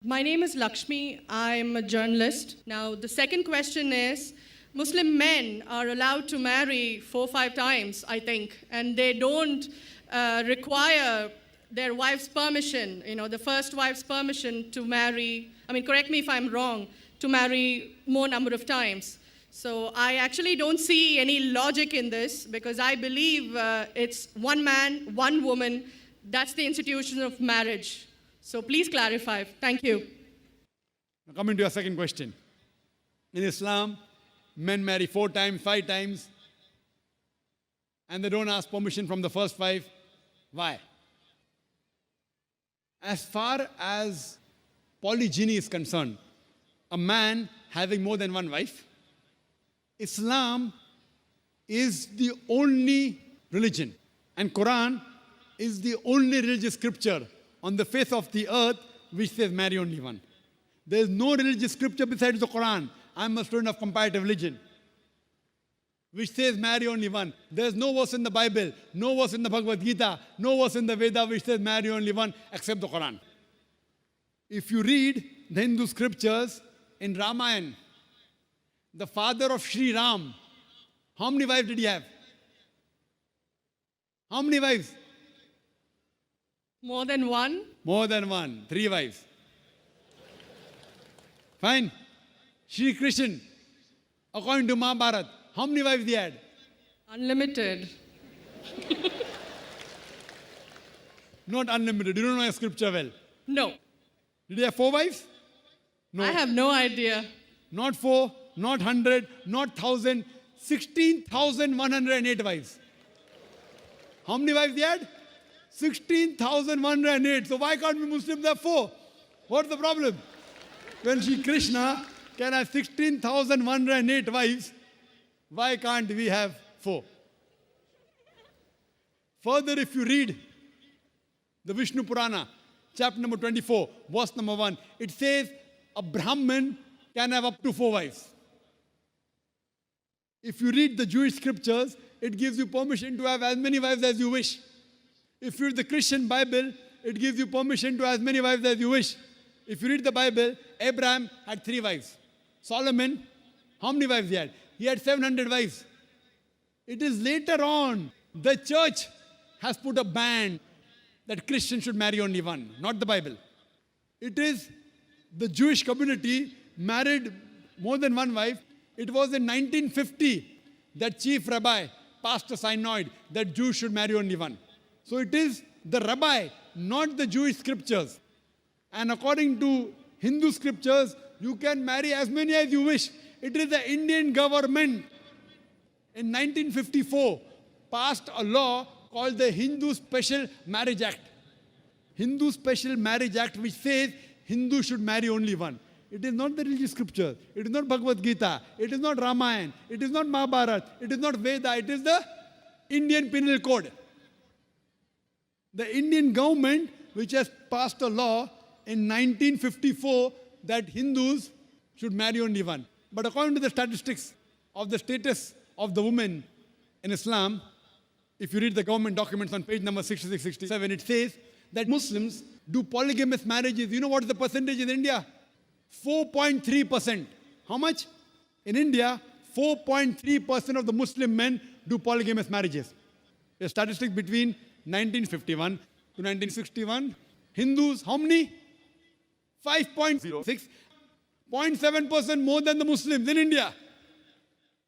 My name is Lakshmi. I'm a journalist. Now, the second question is Muslim men are allowed to marry 4 or 5 times, I think, and they don't require their wife's permission, the first wife's permission to marry. I mean, correct me if I'm wrong, to marry more number of times. So I actually don't see any logic in this because I believe it's one man, one woman. That's the institution of marriage. So please clarify. Thank you. Now coming to your second question. In Islam, men marry 4 times, 5 times, and they don't ask permission from the first wife. Why? As far as polygyny is concerned, a man having more than one wife, Islam is the only religion, and Quran is the only religious scripture on the face of the earth which says marry only one. There is no religious scripture besides the Quran. I'm a student of comparative religion, which says marry only one. There is no verse in the Bible, no verse in the Bhagavad Gita, no verse in the Veda which says marry only one except the Quran. If you read the Hindu scriptures in Ramayana, the father of Sri Ram, how many wives did he have? How many wives? More than one? More than one. 3 wives. Fine. Shri Krishna, according to Mahabharata, how many wives he had? Unlimited. Not unlimited. You don't know your scripture well. No. Did he have 4 wives? No. I have no idea. Not 4, not 100, not 1,000, 16,108 wives. How many wives he had? 16,108. So why can't we Muslims have 4? What's the problem? When Shri Krishna can have 16,108 wives, why can't we have 4? Further, if you read the Vishnu Purana, chapter number 24, verse number 1, it says a Brahmin can have up to 4 wives. If you read the Jewish scriptures, it gives you permission to have as many wives as you wish. If you read the Christian Bible, it gives you permission to have as many wives as you wish. If you read the Bible, Abraham had 3 wives. Solomon, how many wives he had? He had 700 wives. It is later on, the church has put a ban that Christians should marry only one, not the Bible. It is the Jewish community married more than one wife. It was in 1950 that chief rabbi passed a synod that Jews should marry only one. So it is the rabbi, not the Jewish scriptures. And according to Hindu scriptures, you can marry as many as you wish. It is the Indian government in 1954 passed a law called the Hindu Special Marriage Act. Hindu Special Marriage Act, which says Hindus should marry only one. It is not the religious scripture. It is not Bhagavad Gita. It is not Ramayana. It is not Mahabharata. It is not Veda. It is the Indian Penal Code. The Indian government, which has passed a law in 1954 that Hindus should marry only one. But according to the statistics of the status of the woman in Islam, if you read the government documents on page number 66, 67, it says that Muslims do polygamous marriages. You know what is the percentage in India? 4.3%. How much? In India, 4.3% of the Muslim men do polygamous marriages. A statistic between 1951 to 1961. Hindus, how many? 5.06. 0.7% more than the Muslims in India,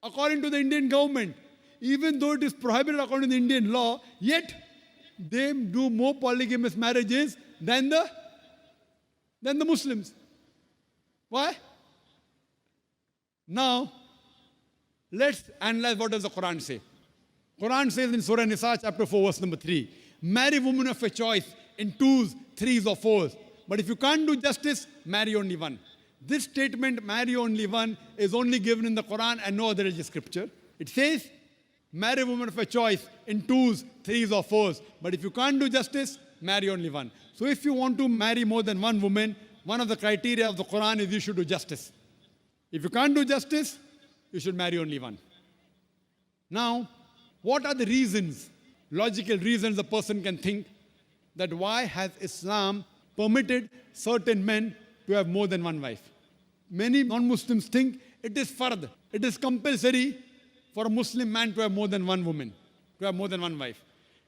according to the Indian government. Even though it is prohibited according to the Indian law, yet they do more polygamous marriages than the Muslims. Why? Now, let's analyze what does the Quran say. Quran says in Surah Nisa, chapter 4, verse number 3, marry women of your choice in 2s, 3s or 4s. But if you can't do justice, marry only one. This statement, marry only one, is only given in the Quran and no other religious scripture. It says, marry women of your choice in 2s, 3s or 4s. But if you can't do justice, marry only one. So if you want to marry more than one woman, one of the criteria of the Quran is you should do justice. If you can't do justice, you should marry only one. Now, what are the reasons, logical reasons a person can think that why has Islam permitted certain men to have more than one wife. Many non-Muslims think it is fard. It is compulsory for a Muslim man to have more than one woman, to have more than one wife.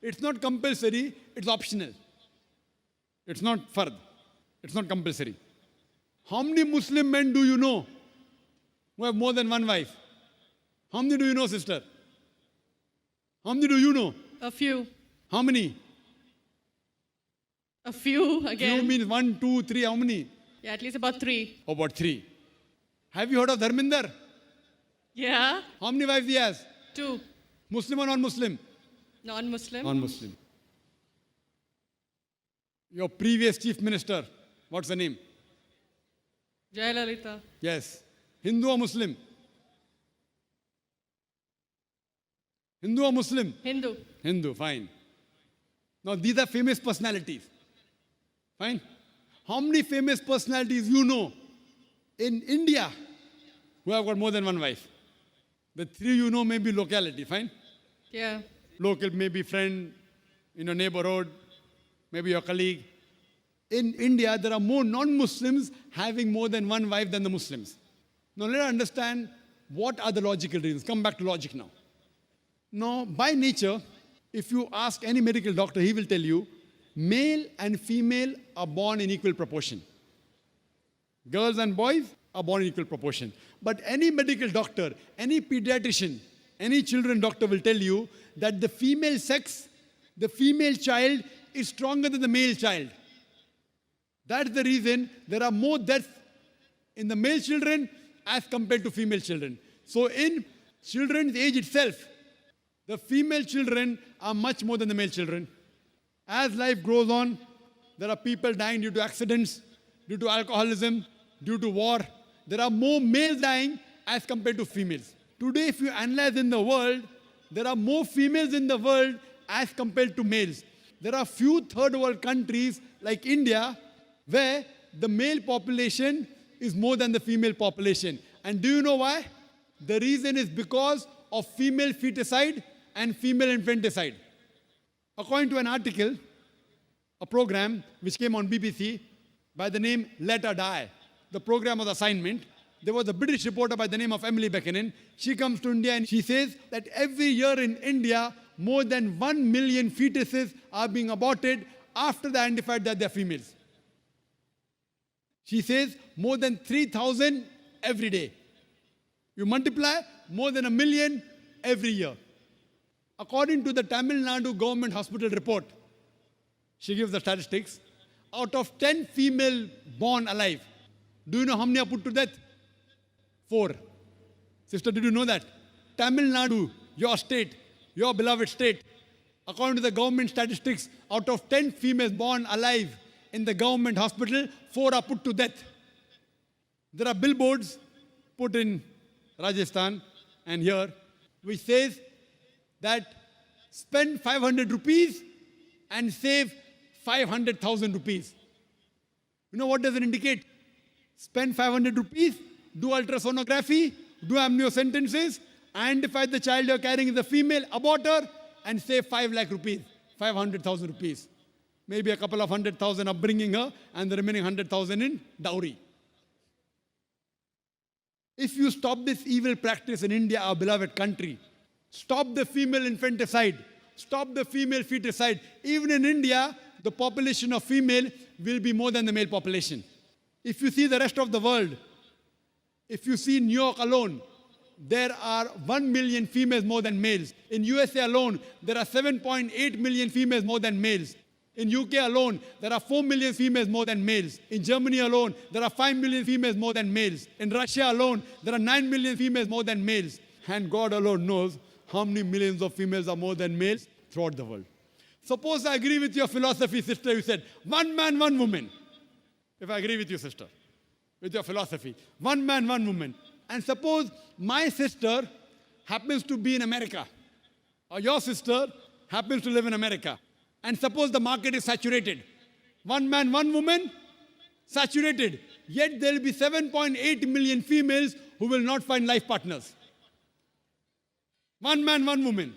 It's not compulsory, it's optional. It's not fard. It's not compulsory. How many Muslim men do you know who have more than one wife? How many do you know, sister? How many do you know? A few. How many? A few again. Few means 1, 2, 3. How many? Yeah, at least about 3. About 3. Have you heard of Dharminder? Yeah. How many wives he has? 2. Muslim or non-Muslim? Non-Muslim. Non-Muslim. Your previous chief minister, what's the name? Jayalalitha. Yes. Hindu or Muslim? Hindu or Muslim? Hindu. Hindu, fine. Now these are famous personalities. Fine. How many famous personalities you know in India who have got more than one wife? The 3 you know may be locality, fine? Yeah. Local, maybe friend in your neighborhood, maybe your colleague. In India, there are more non-Muslims having more than one wife than the Muslims. Now let us understand what are the logical reasons. Come back to logic now. Now, by nature, if you ask any medical doctor, he will tell you, male and female are born in equal proportion. Girls and boys are born in equal proportion. But any medical doctor, any pediatrician, any children doctor will tell you that the female sex, the female child is stronger than the male child. That's the reason there are more deaths in the male children as compared to female children. So in children's age itself, the female children are much more than the male children. As life grows on, there are people dying due to accidents, due to alcoholism, due to war. There are more males dying as compared to females. Today, if you analyze in the world, there are more females in the world as compared to males. There are few third world countries like India where the male population is more than the female population. And do you know why? The reason is because of female feticide and female infanticide. According to an article, a program which came on BBC by the name Let Her Die, the program was assignment. There was a British reporter by the name of Emily Buchanan. She comes to India and she says that every year in India, more than 1 million fetuses are being aborted after they identified that they're females. She says more than 3,000 every day. You multiply, more than 1 million every year. According to the Tamil Nadu government hospital report, she gives the statistics, out of 10 female born alive, do you know how many are put to death? 4. Sister, did you know that? Tamil Nadu, your state, your beloved state, according to the government statistics, out of 10 females born alive in the government hospital, 4 are put to death. There are billboards put in Rajasthan and here, which says that spend 500 rupees and save 500,000 rupees. You know what does it indicate? Spend 500 rupees, do ultrasonography, do amniocentesis, identify the child you're carrying is a female, abort her, and save 5 lakh rupees, 500,000 rupees. Maybe a couple of 100,000 upbringing her, and the remaining 100,000 in dowry. If you stop this evil practice in India, our beloved country, stop the female infanticide, stop the female feticide. Even in India, the population of female will be more than the male population. If you see the rest of the world, if you see New York alone, there are 1 million females more than males. In USA alone, there are 7.8 million females more than males. In UK alone, there are 4 million females more than males. In Germany alone, there are 5 million females more than males. In Russia alone, there are 9 million females more than males. And God alone knows how many millions of females are more than males throughout the world. Suppose I agree with your philosophy, sister, you said, 1 man, 1 woman. If I agree with you, sister, with your philosophy, 1 man, 1 woman. And suppose my sister happens to be in America, or your sister happens to live in America. And suppose the market is saturated. 1 man, 1 woman, saturated. Yet there will be 7.8 million females who will not find life partners. 1 man, 1 woman.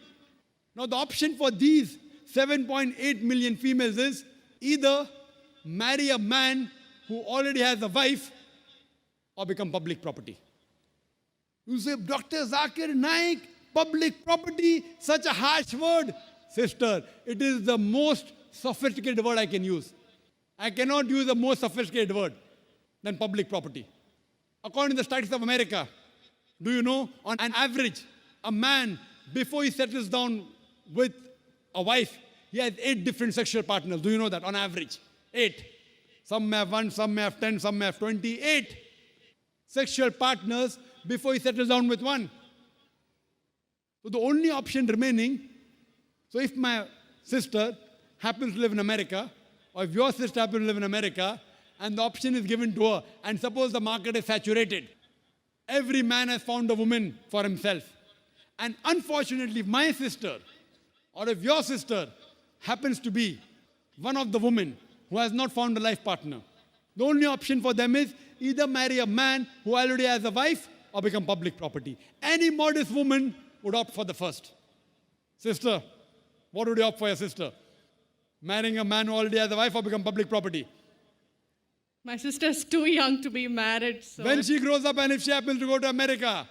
Now the option for these 7.8 million females is either marry a man who already has a wife or become public property. You say, Dr. Zakir Naik, public property, such a harsh word. Sister, it is the most sophisticated word I can use. I cannot use a more sophisticated word than public property. According to the statistics of America, do you know, on an average, a man, before he settles down with a wife, he has 8 different sexual partners. Do you know that? On average, 8. Some may have 1, some may have 10, some may have 20. 8 sexual partners before he settles down with one. So the only option remaining, so if my sister happens to live in America, or if your sister happens to live in America, and the option is given to her, and suppose the market is saturated, every man has found a woman for himself. And unfortunately, if my sister, or if your sister happens to be one of the women who has not found a life partner, the only option for them is either marry a man who already has a wife or become public property. Any modest woman would opt for the first. Sister, what would you opt for your sister? Marrying a man who already has a wife or become public property? My sister's too young to be married, so... When she grows up and if she happens to go to America,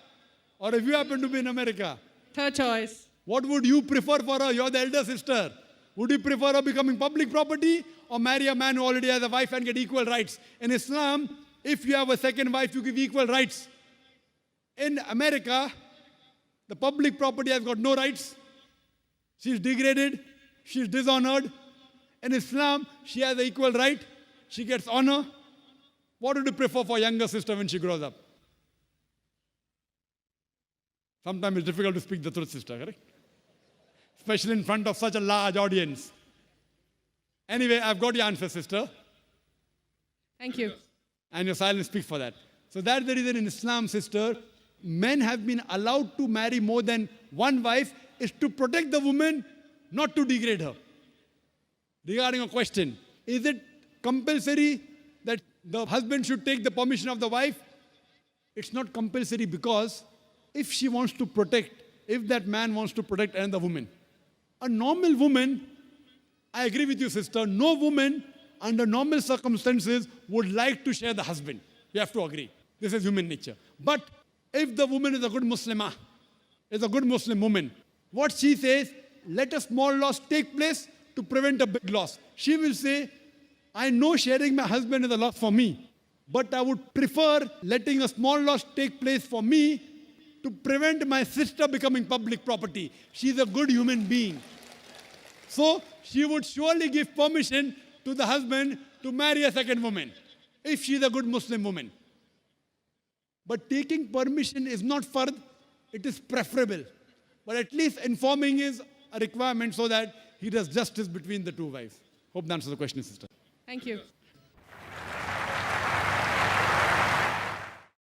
or if you happen to be in America, Third choice. what would you prefer for her? You're the elder sister. Would you prefer her becoming public property or marry a man who already has a wife and get equal rights? In Islam, if you have a second wife, you give equal rights. In America, the public property has got no rights. She's degraded. She's dishonored. In Islam, she has an equal right. She gets honor. What would you prefer for younger sister when she grows up? Sometimes it's difficult to speak the truth, sister, correct? Especially in front of such a large audience. Anyway, I've got your answer, sister. Thank you. And your silence speaks for that. So that's the reason in Islam, sister, men have been allowed to marry more than one wife is to protect the woman, not to degrade her. Regarding a question, is it compulsory that the husband should take the permission of the wife? It's not compulsory because if she wants to protect, if that man wants to protect another woman, a normal woman, I agree with you, sister, no woman under normal circumstances would like to share the husband. You have to agree. This is human nature. But if the woman is a good Muslimah, is a good Muslim woman, what she says, let a small loss take place to prevent a big loss. She will say, I know sharing my husband is a loss for me, but I would prefer letting a small loss take place for me to prevent my sister becoming public property. She's a good human being. So she would surely give permission to the husband to marry a second woman, if she's a good Muslim woman. But taking permission is not fard, it is preferable. But at least informing is a requirement so that he does justice between the two wives. Hope that answers the question, sister. Thank you.